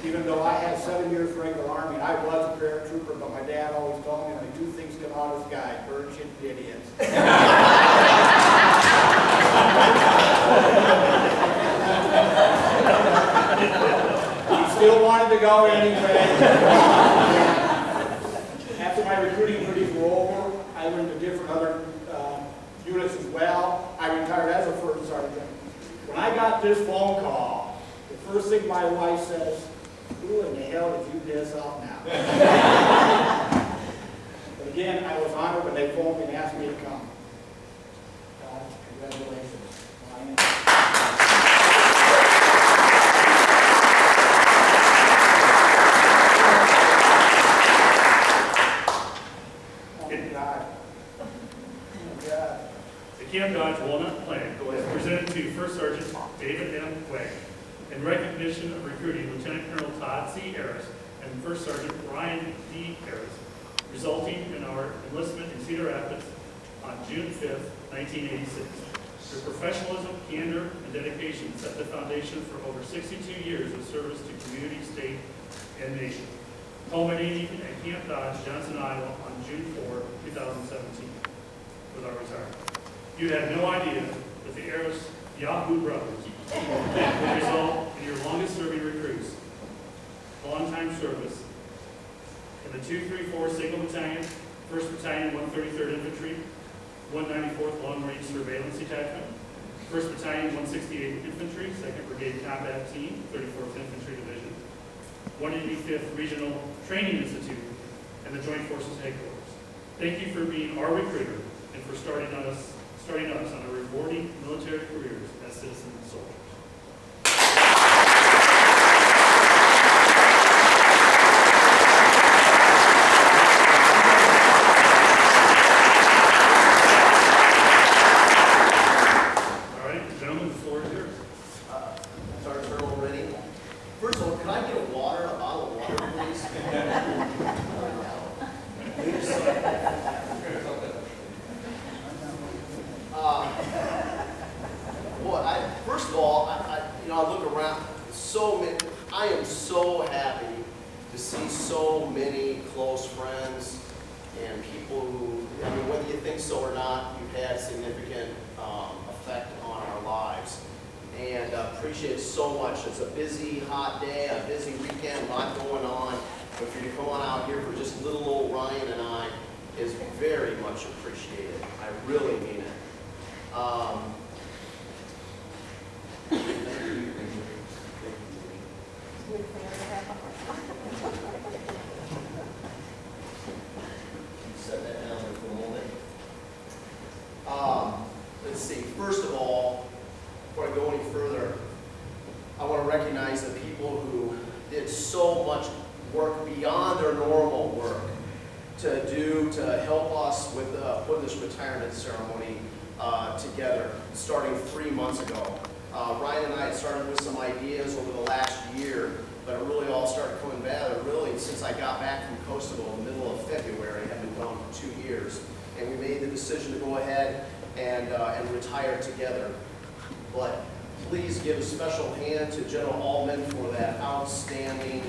Even though I had 7 years regular Army, and I was a paratrooper, but my dad always told me only 2 things come out of the sky: birds, shit, and idiots. He still wanted to go anyway. After my recruiting duties were over, I went to different other units as well. I retired as a first sergeant. When I got this phone call, the first thing my wife says, "Who in the hell did you piss off now?" But again, I was honored when they phoned me and asked me to come. Congratulations. Camp Dodge Walnut Plan is presented to First Sergeant David M. Wegg in recognition of recruiting Lieutenant Colonel Todd C. Harris and First Sergeant Brian D. Harris, resulting in our enlistment in Cedar Rapids on June 5th, 1986. Their professionalism, candor, and dedication set the foundation for over 62 years of service to community, state, and nation, culminating at Camp Dodge, Johnson, Iowa on June 4, 2017, with our retirement. You had no idea that the Harris Yahoo brothers would result in your longest-serving recruits, long-time service in the 234 Signal Battalion, 1st Battalion, 133rd Infantry, 194th Long Range Surveillance Detachment, 1st Battalion, 168th Infantry, 2nd Brigade Combat Team, 34th Infantry Division, 185th Regional Training Institute, and the Joint Forces Headquarters. Thank you for being our recruiter and for starting us on our rewarding military careers as citizen soldiers. All right, gentlemen, the floor is yours. Sergeant Colonel, ready? First of all, can I get a water, a bottle of water, please? First of all, I look around, I am so happy to see so many close friends and people who, whether you think so or not, you've had significant effect on our lives. And appreciate it so much. It's a busy, hot day, a busy weekend, a lot going on. But for you to come on out here for just little old Ryan and I is very much appreciated. I really mean it. Set that down there for a moment. Let's see. First of all, before I go any further, I want to recognize the people who did so much work beyond their normal work to help us with putting this retirement ceremony together, starting 3 months ago. Ryan and I had started with some ideas over the last year, but it really all started coming together really since I got back from Kosovo in the middle of February. I had been gone for 2 years, and we made the decision to go ahead and retire together. But please give a special hand to General Allman for that outstanding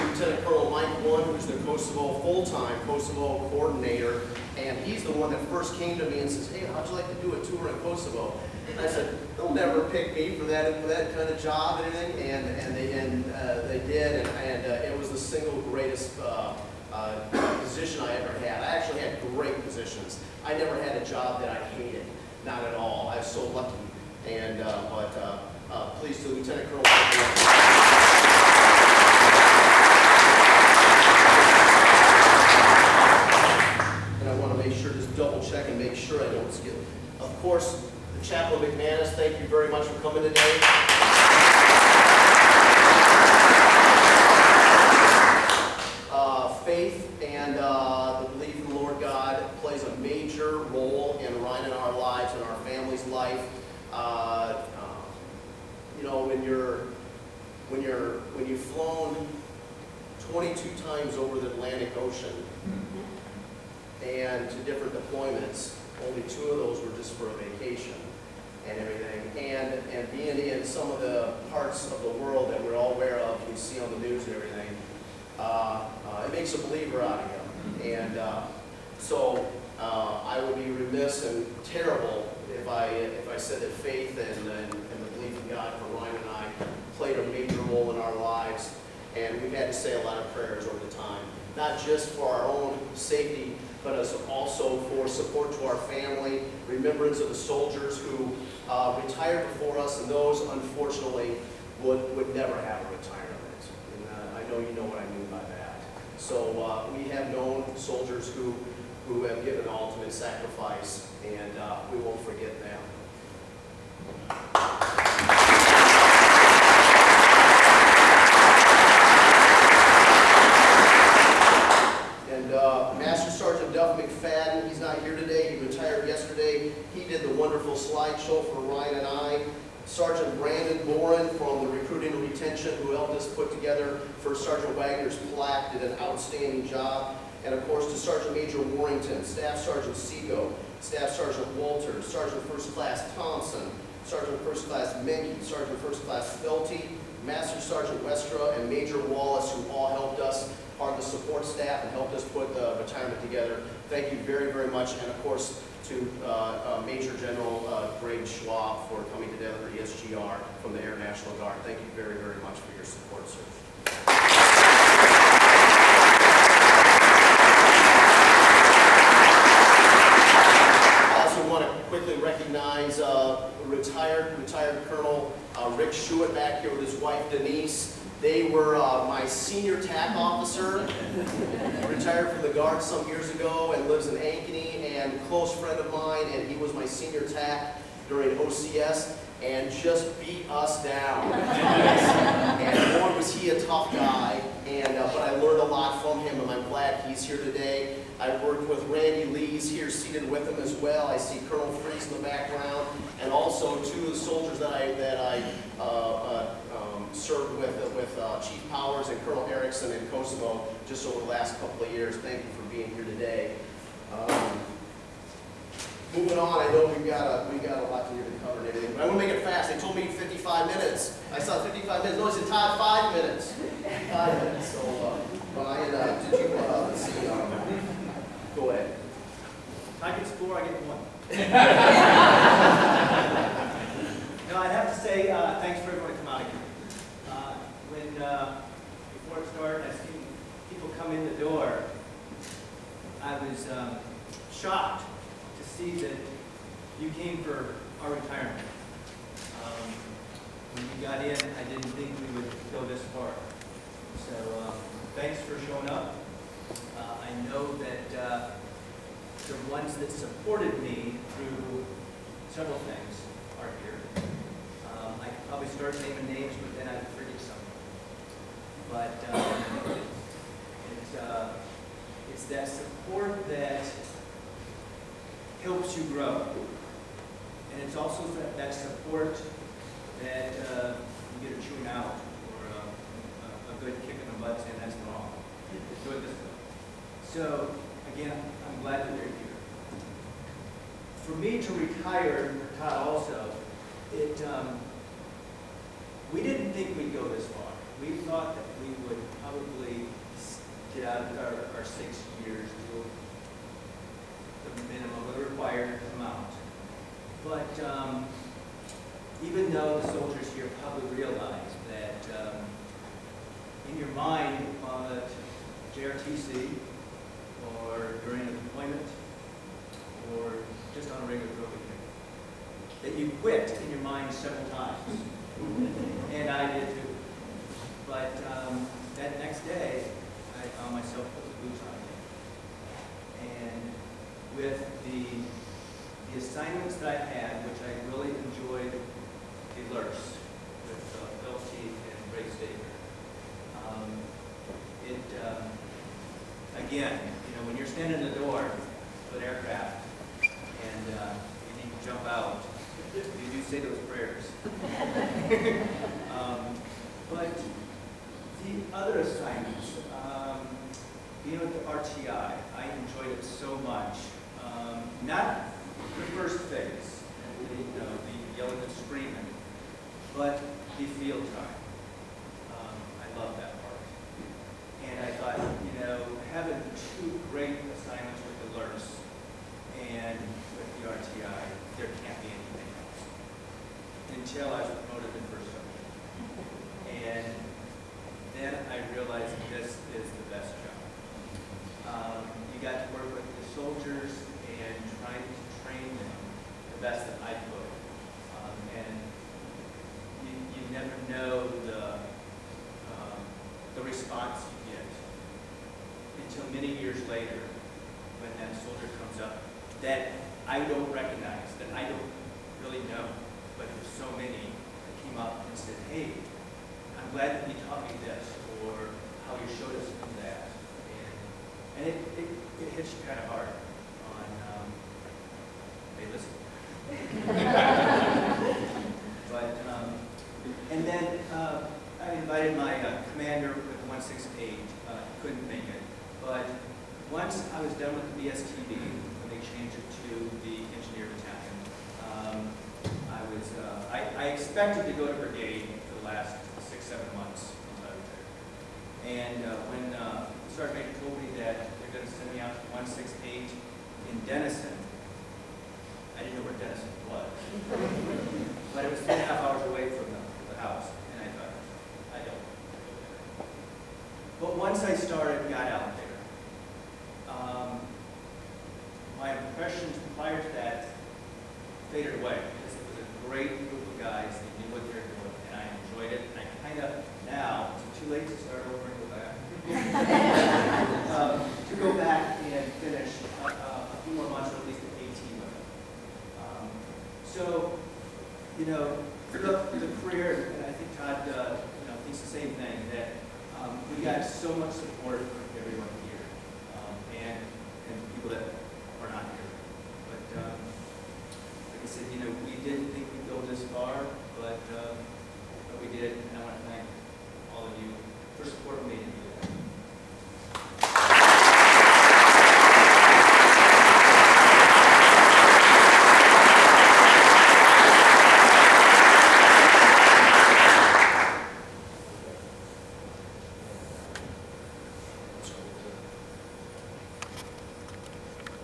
Lieutenant Colonel Mike One, who's the full-time Kosovo coordinator, and he's the one that first came to me and says, "Hey, how'd you like to do a tour in Kosovo?" And I said, "They'll never pick me for that kind of job and anything," and they did, and it was the single greatest position I ever had. I actually had great positions. I never had a job that I hated, not at all. I was so lucky. And please to Lieutenant Colonel. And I want to make sure, just double check and make sure I don't skip. Of course, the Chaplain McManus, thank you very much for coming today. Faith and the belief in the Lord God plays a major role in Ryan and our lives and our family's life. When you've flown 22 times over the Atlantic Ocean and to different deployments, Only 2 of those were just for a vacation and everything. And being in some of the parts of the world that we're all aware of, you see on the news and everything, it makes a believer out of you. And so I would be remiss and terrible if I said that faith and the belief in God for Ryan and I played a major role in our lives. And we've had to say a lot of prayers over the time, not just for our own safety, but as also for support to our family, remembrance of the soldiers who retired before us, and those, unfortunately, would never have a retirement. And I know you know what I mean by that. So we have known soldiers who have given the ultimate sacrifice, and we won't forget them. Master Sergeant Duff McFadden, he's not here today, he retired yesterday. He did the wonderful slideshow for Ryan and I. Sergeant Brandon Boren from the Recruiting and Retention, who helped us put together for Sergeant Wagner's plaque, did an outstanding job. And of course to Sergeant Major Warrington, Staff Sergeant Seago, Staff Sergeant Walter, Sergeant First Class Thompson, Sergeant First Class Menke, Sergeant First Class Felty, Master Sergeant Westra, and Major Wallace, who all helped us, part of the support staff, and helped us put the retirement together. Thank you very, very much. And of course to Major General Greg Schwab for coming together for ESGR from the Air National Guard. Thank you very, very much for your support, sir. I also want to quickly recognize retired Colonel Rick Schuett back here with his wife Denise. They were my senior TAC officer, retired from the Guard some years ago and lives in Ankeny, and close friend of mine, and he was my senior TAC during OCS and just beat us down. And boy, was he a tough guy, and but I learned a lot from him, and I'm glad he's here today. I worked with Randy Lees here seated with him as well. I see Colonel Freeze in the background, and also 2 of the soldiers that I served with Chief Powers and Colonel Erickson in Kosovo just over the last couple of years. Thank you for being here today. Moving on, I know we've got a lot to do to cover and everything, but I want to make it fast. They told me 55 minutes. I saw 55 minutes. No, I said Todd, 5 minutes. 5 minutes. So, Brian, did you, let's see, go ahead. I get 4, I get 1. No, I'd have to say thanks for everyone to come out again. Before it started, I seen people come in the door. I was shocked to see that you came for our retirement. When we got in, I didn't think we would go this far. So thanks for showing up. I know that the ones that supported me through several things are here. I could probably start naming names, but then I'd forget some. But it's that support that helps you grow. And it's also that support that you get a chewing out or a good kick in the butt saying that's wrong. Do it this way. So, again, I'm glad that you're here. For me to retire, for Todd also, we didn't think we'd go this far. We thought that we would probably get out of our 6 years, do the minimum we required to come out. But even though the soldiers here probably realize that in your mind at JRTC or during a deployment or just on a regular program, that you quit in your mind several times. And I did too. But that next day, I found myself with the boots on again. And with the assignments that I had, which I really enjoyed, the alerts with Felty and Greg Staker. Again, when you're standing in the door of an aircraft and you need to jump out, you do say those prayers. But the other assignments, being with the RTI, I enjoyed it so much. Not the first phase, the yelling and screaming, but the field time. I love that part. And I thought, having two great assignments with the LERS and with the RTI, there can't be anything else. Until I was promoted to first sergeant. And then I realized this is the best job. You got to work with the soldiers and trying to train them the best that I could. And you never know the response you get until many years later when that soldier comes up that I don't recognize, that I don't really know. But there's so many that came up and said, hey, I'm glad that you taught me this, or how you showed us that. And it hits you kind of hard on, hey, listen. But, and then I invited my commander with 168. He couldn't make it. But once I was done with the BSTB, when they changed it to the engineer battalion, I expected to go to brigade for the last 6-7 months until I retired. And when Sergeant Major told me that they're going to send me out to 168 in Denison, I didn't know where Denison was. But it was 3.5 hours away from the house. And I thought, I don't want to go there. But once I got out there, my impressions prior to that faded away. Because it was a great group of guys. They knew what they were doing, and I enjoyed it. And I kind of now, it's too late to start over and go back. To go back and finish a few more months, or at least 18 with them. So, through the career, and I think Todd, thinks the same thing, that we got so much support from everyone.